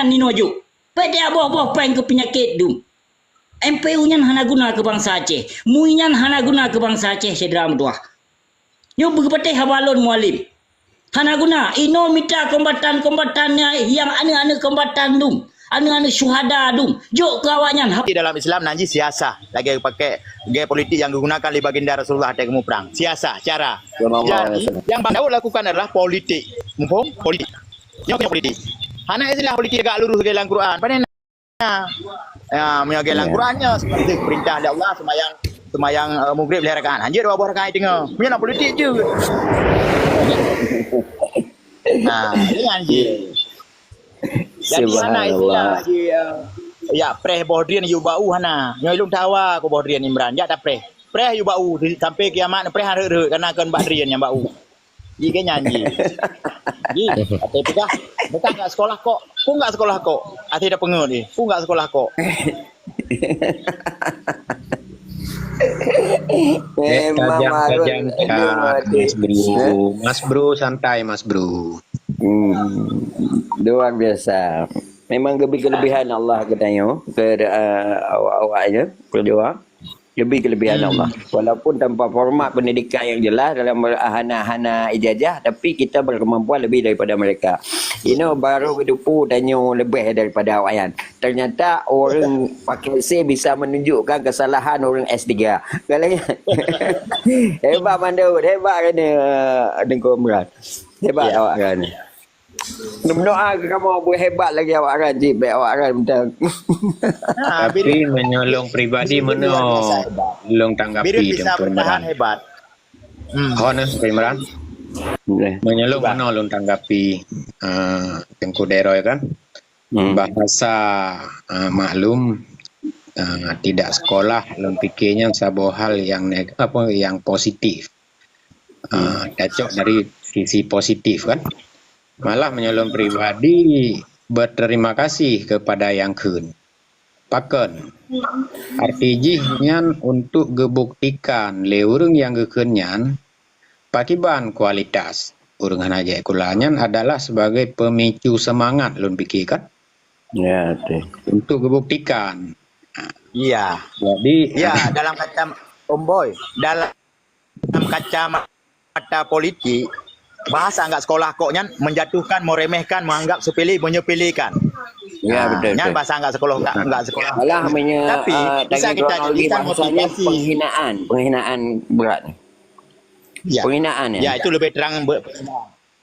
nyan ninoju. Pede aboh-aboh peng ke penyakit dum. MPU nyan hana guna ke bangsa Aceh. Mui nyan hana guna ke bangsa Aceh sedera meduah. Nyo berpatih habalon mualim. Hana guna ino mitra kombatan-kombatannya yang ane-ane kombatan dum. Ane-ane syuhada dum. Jok ke awaknya. Di dalam Islam nanti siasah lagi pakai gaya politik yang digunakan oleh baginda Rasulullah dari kamu perang. Siasah cara. Jadi yang Daud lakukan adalah politik. Mumpung politik. Yang politik. Hana istilah politik agak lurus dalam Quran. Panen. Ya, menjaga Qurannya seperti perintah dari Allah semayang maghrib 2 rakaat. Anjir 2 rakaat tengah. Punya nak politik je. Nah, ini anjir. Jadi hana istilah lagi ya preh bohdrian yu bau hana. Nyo ilung tawa ko bohdrian Imran. Ya tak preh. Preh yu bau sampai kiamat preh hareureuk karena kan bohdrian yang bau. Ji ke nyanyi. Ji, ate pegah. Mereka enggak sekolah kok. Ku enggak sekolah kok. Ate dah pengen ni. Ku enggak sekolah kok. Tajam Mas Bro santai Mas Bro. Luar biasa. Memang kelebihan Allah katanya ke awak-awaknya berdoa. Lebih kelebihan Allah. Walaupun tanpa format pendidikan yang jelas dalam hana-hana ijazah, tapi kita berkemampuan lebih daripada mereka. Ini baru kedupu tanya lebih daripada awayan. Ternyata orang pakai C bisa menunjukkan kesalahan orang S3. Kalau hebat Mandut, hebat kena Tengku Imran. Hebat awak kan. Berdoa kamu buat hebat lagi awak kan, Cik. Baik awak kan betul. Tapi menyolong pribadi menolong tanggapi Tengku Imran. Hebat. Honest Imran. Menolong tanggapi Tengku Deroy kan. Bahasa maklum tidak sekolah lom pikirnya sebuah hal yang yang positif. Cocok dari sisi positif kan. Malah menyolong pribadi berterima kasih kepada yang kun. Paken. Artinya untuk gebuktikan le urang yang gekenyan pakiban kualitas. Urang aja kulanyan adalah sebagai pemicu semangat lun pikirkan. Ya, betul. Untuk gebuktikan. Iya. Jadi ya dalam kacamata Omboy, dalam kacamata politik bahasa enggak sekolah koknya menjatuhkan, meremehkan, menganggap sepele, menyepelekan. Ya betul. Nyan bahasa enggak sekolah enggak sekolah. Malah tapi bisa kita jadikan motivasi penghinaan berat. Ya. Penghinaan ya. Ya itu lebih terang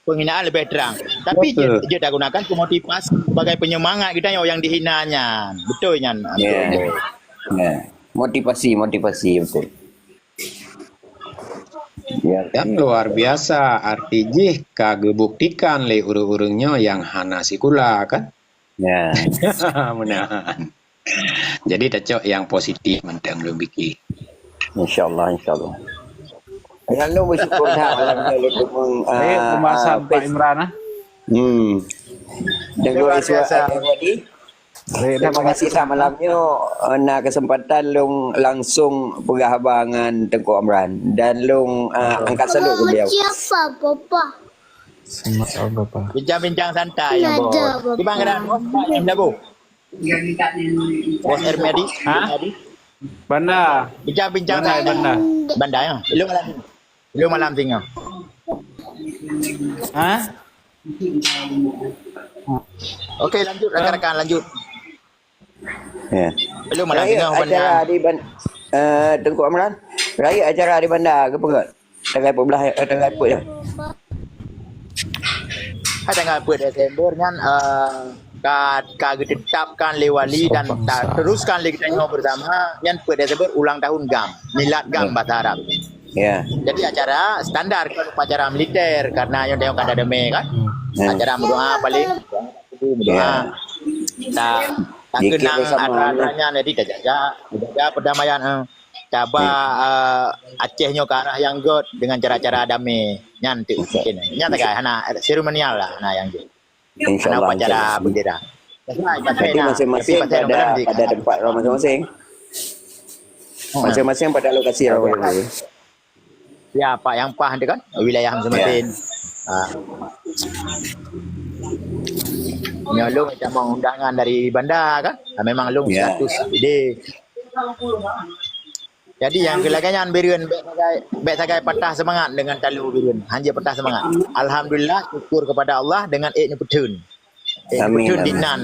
penghinaan lebih terang. Tapi dia dah gunakan ke motivasi sebagai penyemangat kita yang dihinanya. Betul nyan. Ya. Motivasi betul. Ya, kan luar biasa artinya kagebuktikan le urung-urungnya yang hana sikula kan ya mudahan jadi cocok yang positif mentang lu bikin insyaallah yang lu bersyukur pembahasan Pak Imran dan luar biasa terima kasih malamnya na kesempatan long langsung penghabangan Tengku Imran dan long angkat salut ke beliau. Siapa Papa? Sama Bapak. Bincang-bincang santai ya, Bos. Di Bangkalan, Bos. Pak Dabu. Bos Ermedi. Banda. Bincang-bincang santai. Banda ya. Lu malam tinggal. Hah? Oke, lanjut rekan-rekan lanjut. Ya. Lu malam tinggal acara di Tengku Imran. Raya acara di bandar ke apa? Tanggal 14 tanggal apa ya? Tanggal 4 Desember kan ditetapkan oleh wali dan teruskan lagi kita bersama yang 4 Desember ulang tahun GAM, milad GAM bahasa Arab. Ya. Jadi acara standar kalau acara militer karena yang tengok ada deme kan. Acara berdoa paling berdoa. Tak kenang acaranya jadi jaga perdamaian coba Acehnya ke arah yang good dengan cara-cara damai nyantik mungkin nyata guys anak seremonial lah nah yang insyaallah upacara bendera tapi masing-masing pada tempat masing-masing pada lokasi ya Pak yang pah kan wilayah masing-masing Long macam undangan dari bandar kan. Memang long Ya. 100 dia. Jadi yang kelaganya Birun baik sagai patah semangat dengan talu Birun. Hanya patah semangat. Alhamdulillah syukur kepada Allah dengan eknya petun. Amin, Petun amin. dinan.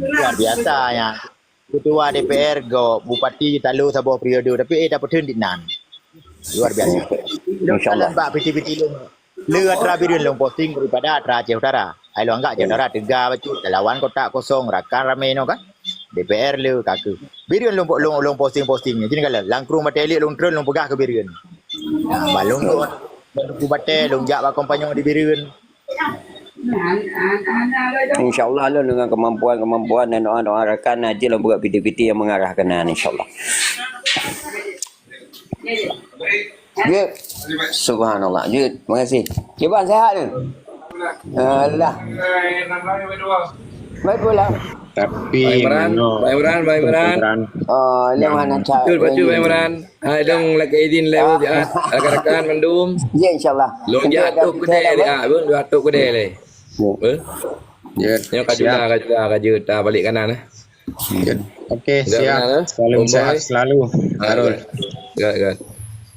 Luar biasa ya. Ketua DPR go Bupati talu sebuah periode tapi dah petun dinan. Luar biasa. InsyaAllah. Kalau piti-piti long Lega Atra Birun long posting daripada Atra Aceh Utara. Ai lo anggap Aceh Utara tegar bacu lawan kotak kosong rakan ramai no kan. DPR le kaku. Birun long posting-postingnya. Jadi kalau langkrung matelik long trol long pegah ke Birun. Nah, balong tu batel long jak kompanyon di Birun. InsyaAllah lo dengan kemampuan dan doa rakan aja lo buat piti-piti yang mengarah ke nan insyaAllah. Jud. Subhanallah. Jud. Terima kasih. Ciban sehat ni? Allah. Baik pula. Tapi mano Baik Imran. Yang mana cak. Betul baju Baik Imran. Hai dong lagi izin lewat je. Rakan-rakan mendum. Ya insyaAllah. Long jatuh kedai dia. Bun jatuh kedai le. Ya, Yang kaju dah balik kanan. Okey, Dah siap. benar, Salam Bombay. sehat selalu. Arul. Gak.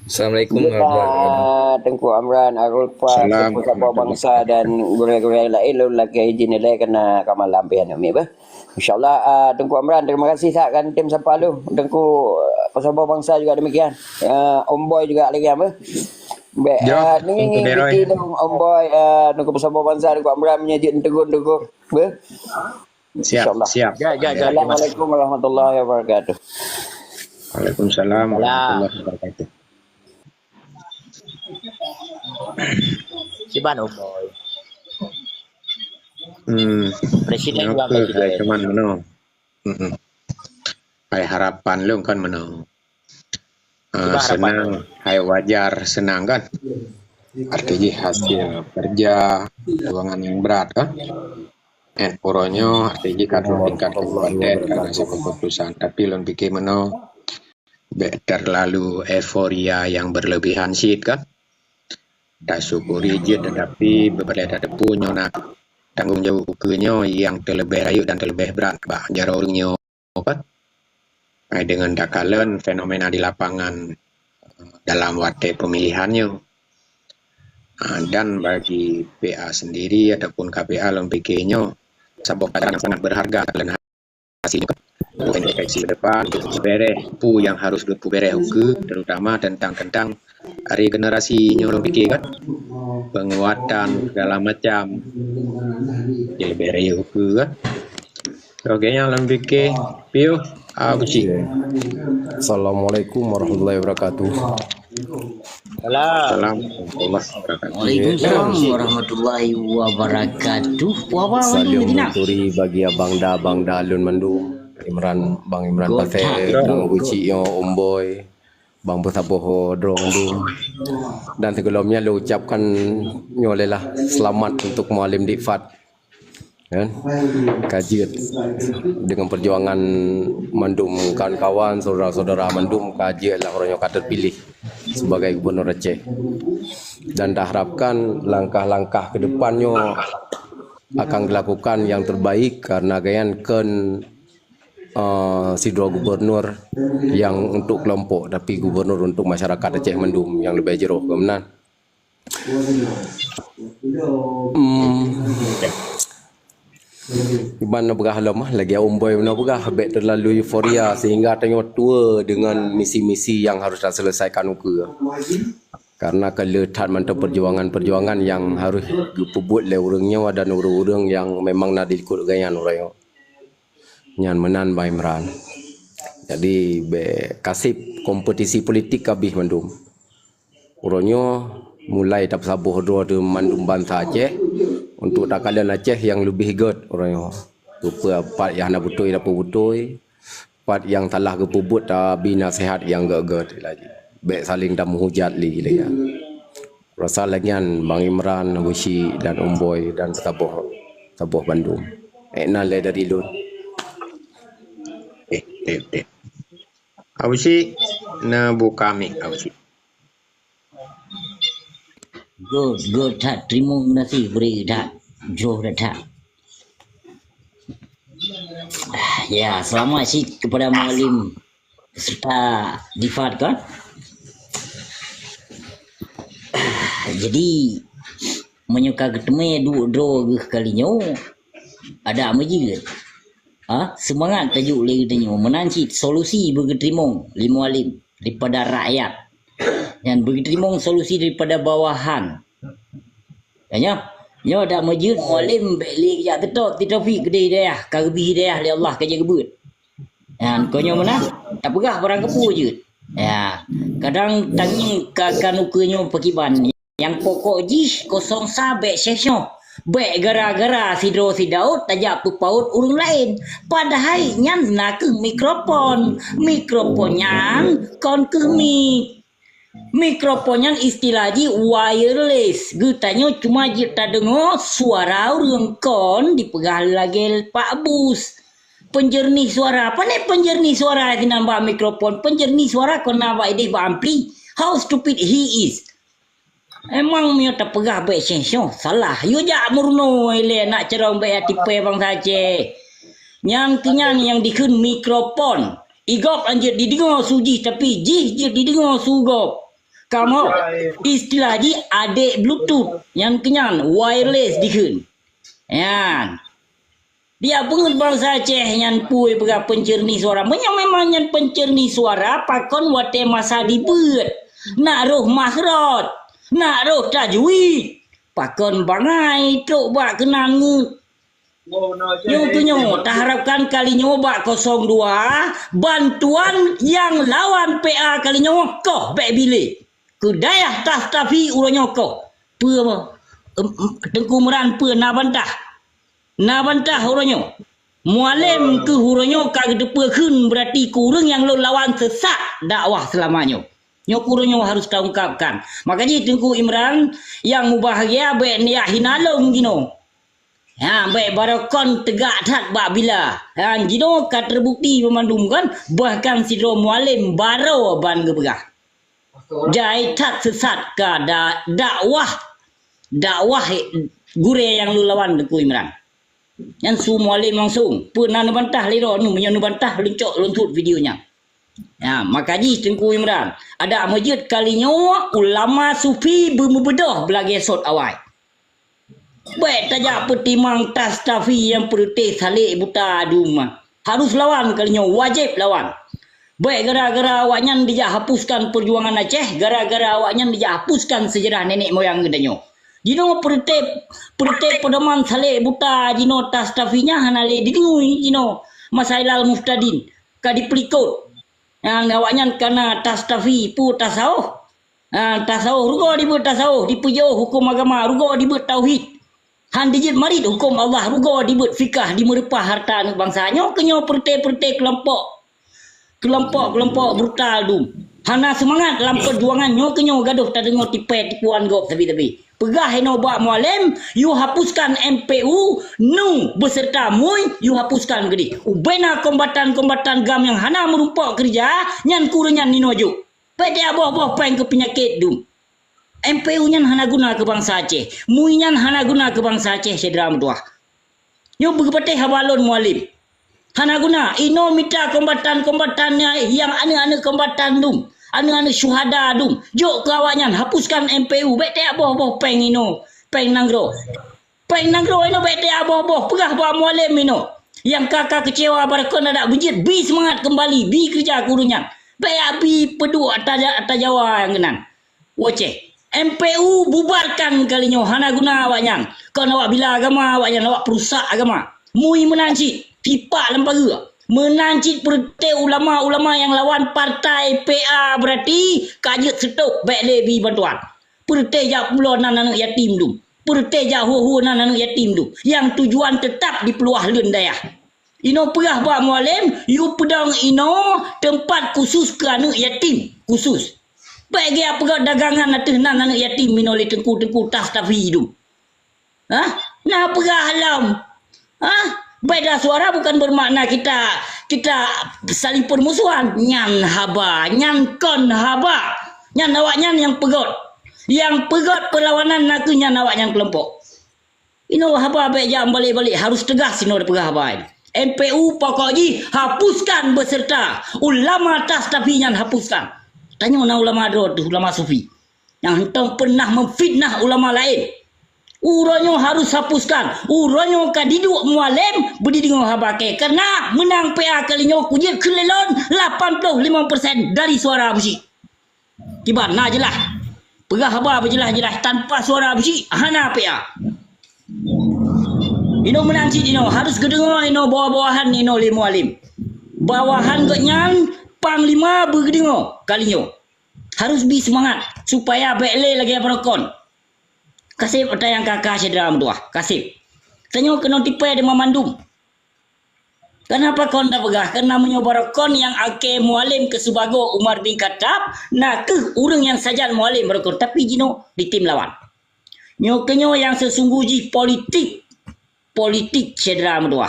Assalamualaikum warahmatullahi wabarakatuh. Tengku Amran, Arul Fah, Salam. Tengku Sabah Bangsa dan gurau-gurau lain lo lagi izin nilai kena kamal lampian umi bah. InsyaAllah Tengku Amran terima kasih sah kan tim sampai lu. Tengku Sabah Bangsa juga demikian. Om Boy juga lagi apa? Baik, Ya, ni Tengku Deroy. kita Om Boy, Tengku Sabah Bangsa, Tengku Amran menyajik tegur-tegur. Bah. Siap, InsyaAllah. siap. Ya. Assalamualaikum warahmatullahi wabarakatuh. Waalaikumsalam warahmatullahi wabarakatuh. Siban Boy. Presiden juga Kenapa presiden. hai teman mano? Hai harapan lu kan mano. Coba harapan Senang, hai wajar senang kan? Artinya hasil kerja ruangan yang berat kan? Poronyo artinya kan tingkat kabupaten kan hasil keputusan. Tapi lu pikir mano? Terlalu euforia yang berlebihan sih kan? Dah syukuri je tetapi berbeda ada punya nak tanggung jawab hukumnya yang terlebih rayu dan terlebih berat bah jara orangnya kan dengan dakalan fenomena di lapangan dalam waktu pemilihannya. Dan bagi PA sendiri ataupun KPA lempiknya sebuah padanan sangat berharga dan hasilnya bukan deteksi ke depan bereh pu yang harus berbereh hukum terutama tentang regenerasi orang pikir kan penguatan segala macam jadi bereh hukum kan oke yang lebih pikir piu Abuci. Assalamualaikum warahmatullahi wabarakatuh. Salam. Waalaikumsalam warahmatullahi wabarakatuh. Apa Salam ini menturi bagi abang da alun mendum. Bang Imran Patel, Bang Guci yo Omboy, Bang Pusapoh Drong mendum. Dan sebelumnya lo ucapkan nyolelah selamat untuk Mualim Dikfat. Kan? Kajian dengan perjuangan mendum kawan-kawan saudara-saudara mendum kajian lah orang yang kata pilih sebagai gubernur Aceh dan dah harapkan langkah-langkah ke depannya akan dilakukan yang terbaik karena gayan kan si dua gubernur yang untuk kelompok tapi gubernur untuk masyarakat Aceh mendum yang lebih jeroh kemenan. Iban berah lemah lagi Omboy mana berah habis terlalu euforia sehingga tanya tua dengan misi-misi yang harus diselesaikan uka. Karena keletat mantap perjuangan-perjuangan yang harus dipubut oleh orangnya dan orang-orang yang memang nak diikut gayan orang. Nyan menan Baik Imran. Jadi kasih kompetisi politik habis mendum. Orangnya mulai tak sabuh dua de mandum bangsa Aceh untuk takalan Aceh yang lebih good orangnya. Rupa part yang nak betul part yang telah kepubut tapi nasihat yang good lagi. Baik saling dah menghujat lagi. Rasa lagian Bang Imran, Wushi dan Omboy dan Sabuh Bandung. Ekna le dari Lut. Ausi na buka mic Ausi. Good, tak. Terima kasih beri tak. Jauh dah tak. Ya, selamat Syed kepada Mualim serta Difat kan. Jadi menyuka ketemu dua kalinya ada majid. Semangat tajuk lagi tanya menanci solusi bergerimong lima alim daripada rakyat dan bergerimong solusi daripada bawahan. Tanya, nyo ada majid mualim beli ya tetap Taufik gede dia karbi dia li Allah kerja gebut. Dan konyo mana? Tak pegah barang kepu je. Ya, kadang tanging kanukanyo pakiban yang pokok jih kosong sabek sesyo. Baik gara-gara si Daud tajak pepaut urung lain. Padahal nyan nak ke mikrofon. Mikrofon nyan kon ke mikrofon yang istilah ji wireless. Getanyo cuma je tak dengar suara urang kon dipegah lagi Pak Bus. Penjernih suara. Apa ni penjernih suara yang nambah mikrofon? Penjernih suara kon nambah ide ampli. How stupid he is. Emang mio tak pegah baik sensio salah. Yo jak murno ile nak cerong baik tipe bang saje. Yang kenyan yang dikun mikrofon. Igop anjir didengar suji tapi jih je didengar sugop. Kamu istilah ji adik bluetooth yang kenyan wireless dikun. Yan. Dia bungut bang saje yang pui pegah pencernih suara. Memang yang pencernih suara pakon wate masa dibut. Nak roh mahrot. Nak roh tajwid. Pakon bangai tok bak kenal ngut. Nyo tak harapkan kali nyoba 02 bantuan yang lawan PA kali nyoba koh bek bilik. Kedayah tapi uronyo koh. Pe apa? Tengku meran pe na bantah. Na bantah uronyo. Mualim ke uronyo ka gedepe keun berarti kurang yang lo lawan sesat dakwah selamanya. Nyokuronyo harus terungkapkan. Makanya Tengku Imran yang mubahagia baik niat hinalong gino. Ya, baik barakon tegak tat bak bila. Ya, gino ka terbukti memandum kan bahkan sidro mualim baro ban gebegah. Jai tat sesat ka dakwah gure yang lu lawan Tengku Imran. Yang su mualim langsung pernah nubantah liro nu nubantah luncok luntut videonya. Ya, makanya Tengku Imran ada masjid kalinya ulama sufi bermubedah belagi esot awal. Baik tajak petimang tas tafi yang perutih salik buta duma. Harus lawan kalinya, wajib lawan. Baik gara-gara awaknya dijak hapuskan perjuangan Aceh, gara-gara awaknya dijak hapuskan sejarah nenek moyang gedanya. Jino perutih pedoman salik buta jino tas tafinya hanale didengui jino Masailal Muftadin kadiplikot. Yang awaknya karena tastafi pu tasawuf. Tasawuf rugo dibut tasawuf dipujo hukum agama rugo dibut tauhid. Han dijit marid hukum Allah rugo dibut fikah di merepah harta anak bangsanya kenyo perte kelompok brutal dum. Hana semangat dalam perjuangan nyo kenyo gaduh tak dengar tipuan gop tapi. Pegah heno bak mualim, you hapuskan MPU, nu beserta mui, you hapuskan gede. Ubena kombatan gam yang hana merumpak kerja, nyan kurunyan ninoju. Pede aboh-aboh peng ke penyakit dum. MPU nyan hana guna ke bangsa Aceh. Mui nyan hana guna ke bangsa Aceh sedera meduah. Nyo berpatih habalon mualim. Hana guna, ino mita kombatan-kombatannya yang ane-ane kombatan dum. Anu-anu syuhada dum. Jok ke awaknya hapuskan MPU. Bete aboh-aboh peng ino. Peng nanggro ino bete aboh-aboh. Pegah buat mualim ino. Yang kakak kecewa barakon ada bejit. Bi semangat kembali. Bi kerja kurunya. Baik bi pedu atas Jawa yang genan. Woceh. MPU bubarkan kalinya. Hana guna awaknya. Kau awak bila agama awaknya. Awak perusak agama. Mui menanci. Pipak lembaga. Menancit perte ulama-ulama yang lawan partai PA berarti kajet setok baik lebih bantuan. Perte jak pula anak yatim tu. Perte jak hu anak yatim tu. Yang tujuan tetap di peluah lun daya. Ino perah buat mualim, you pedang ino tempat khusus ke anak yatim. Khusus. Baik dia pegang dagangan atas anak yatim ino le tengku tas tafi tu. Nah perah halam. Beda suara bukan bermakna kita saling permusuhan. Nyan haba, nyan kon haba. Nyan awaknya yang pegot. Yang pegot perlawanan nakunya awaknya kelompok. Ino haba baik jam balik-balik harus tegas ino pegah haba. MPU pokoknya hapuskan beserta ulama tas tapi yang hapuskan. Tanya orang ulama tu, ulama sufi yang hentang pernah memfitnah ulama lain. Uronyo harus hapuskan. Uronyo kadiduk mualim berdidingo habake karena menang PA kalinyo kujir kelelon 85% dari suara besi. Kibar nah jelah. Pegah haba berjelas-jelas tanpa suara besi hana PA. Ino menang cik ino harus kedengar ino bawah-bawahan ino mualim. Bawahan genyan panglima bergedengar kalinyo. Harus bi semangat supaya bekle lagi perokon. Kasih pada yang kakak sedera dua. Kasih. Tanya kena tipai di Mamandum. Kenapa kon tak pegah? Karena menyobar kon yang ake mualim ke Subago Umar bin Khattab. Nah ke orang yang saja mualim berkon. Tapi jino di tim lawan. Nyokenyo yang sesungguhnya politik sedera dua.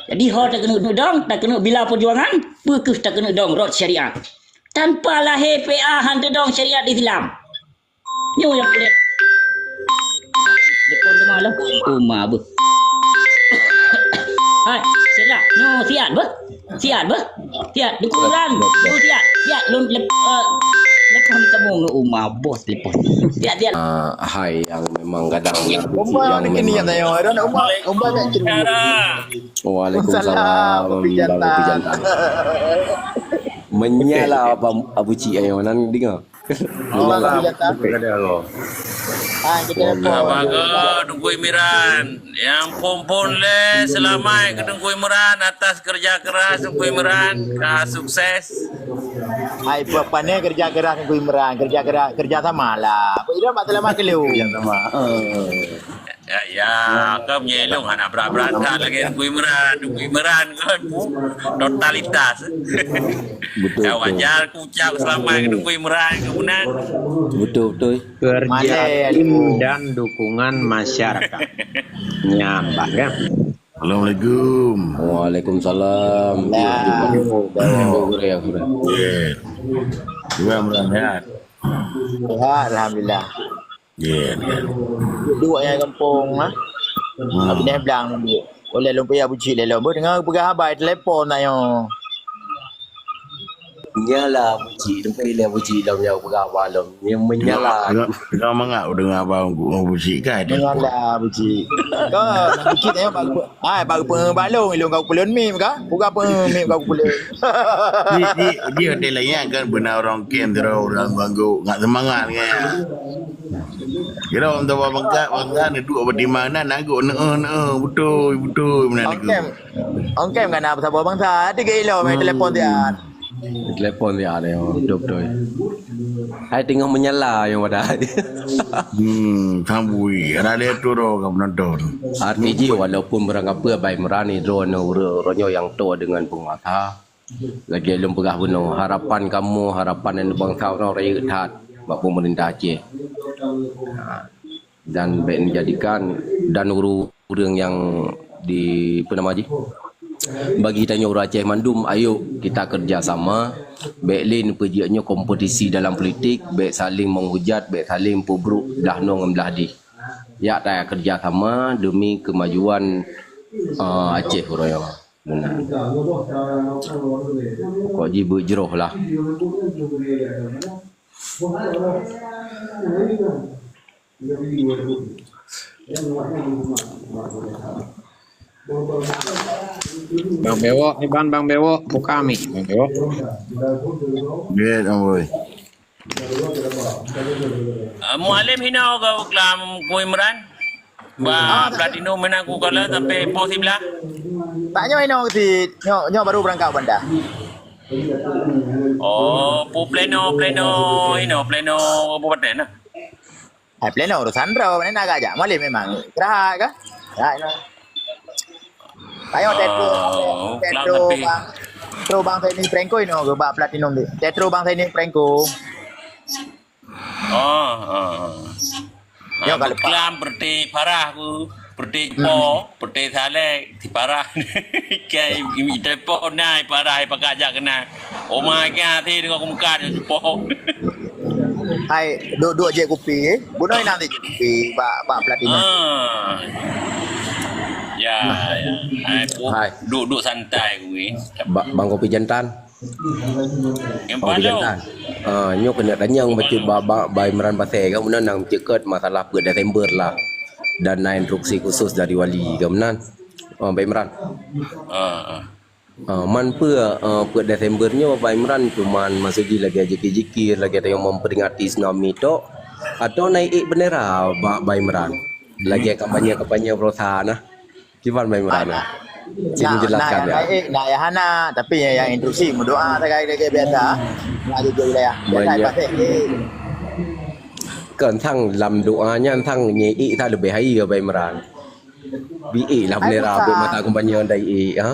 Jadi ho tak kena dong, tak kena bila perjuangan, berkus tak kena dong rot syariat. Tanpa lahir PA hantu dong syariat Islam. Nyo yang kulit. Dekon tu malam. Umar bu. Hai, siap. Nyo siap bu. Siap bu. Siap dukuran. Bu siap. Lon lepon kamu Umar bos lepon. Siap. Hai yang memang kadang Umar ni kini yang tayo. Ada Umar tak cerita. Waalaikumsalam. Pijantan. Menyala Abu Cik ayo nan dengar. Umar pijantan. Kita Abaga Dungkui Miran yang pompon le selamai ke Dungkui Miran atas kerja keras Dungkui Miran sukses. Hai buatnya kerja keras Dungkui Miran, kerja sama lah. Apa itu mak lama keliu. Kerja sama. Ya, kau menyelong anak berat-berat lagi Dungkui Miran kan totalitas. Betul. Ya wajar kucap selamai ke Dungkui Miran kemudian. Betul. Kerja tim dan dukungan masyarakat. Nyambak ya. Assalamualaikum. Waalaikumsalam. Ya. Gimana sehat? Alhamdulillah. Ya. Dua yang kampung lah. Tapi dia bilang oleh lumpia buci le lombo dengar pegang habai telefon nak yo. Nyala Abu Cik, dia Abu Cik dalam yang berapa yang menyala. Kau mengak dengar abang buci kan? Dengar lah buci. Kau buci tanya baru pengalung ilung kau pelun mim kah? Bukan mim kau pelun. Dia ada lain kan benar orang kem dia orang bangku ngak semangat kan. Kira orang tua bangka ni duk di mana naguk betul mana ni. Ongkem kan apa sabar bangsa ada ke ilo main telefon dia. Telepon dia ada betul. Hai tengah menyala yang ada. Sambui. Ada dia turun ke penonton. RPG walaupun berangkapa baik merani drone ronyo yang tua dengan penguasa. Lagi belum pegah bunuh. Harapan kamu, harapan yang bangsa orang raya tat bak pemerintah Aceh. Dan baik menjadikan dan urang yang di apa nama je? Bagi tanya orang Aceh Mandum, ayo kita kerjasama. Baik lain perjiannya kompetisi dalam politik, baik saling menghujat, baik saling pubruk belah nong belah di. Ya kita kerjasama demi kemajuan Aceh orang yang benar. Kok ji berjeroh lah. Bang Bewo, Bang Bewo, buka mi. Bang Bewo. Ya, boy. Mualim hina kau kelam Kui Imran. Platinum menang ku kala sampai posible lah. Tak nyo si nyo baru berangkat bandar. Oh, pleno buatan lah. Pleno urusan draw mana nak ajak Malim memang. Kerah kah? Ya, ayo tetro bang Feni Franco ini ke bak platinum dia. Tetro bang Feni Franco. Ya kalau kelam berti parah ku, berti saleh di parah. Kai tepo nai parah pakai ajak kena. Oh my god, ti dengan muka dia po. Hai, dua je kopi. Bunuh nanti je kopi. Pak Platina. Ya. Hai, Hai. duduk santai gue. Bang kopi jantan. Yang Kopi palau. jantan. Nyo kena kenyang baca Bai Imran pasal kan menang ceket masalah per Desember lah. Dan instruksi khusus dari wali kemenan. Bai Imran. Man per Desembernya Bai Imran cuman masih lagi zikir-zikir lagi ada yang memperingati tsunami tu atau naik bendera Bai Imran. Lagi kampanye perusahaan nah. Gimana Bai Imran? Sini jelaskan ya. Nak ya hana, tapi yang instruksi berdoa tak kayak biasa. Nak juga wilayah. Kan thang làm doanya thang nyei ta lebih hai ke Bai Imran. Bi lah bendera be mata kampanye dai ha.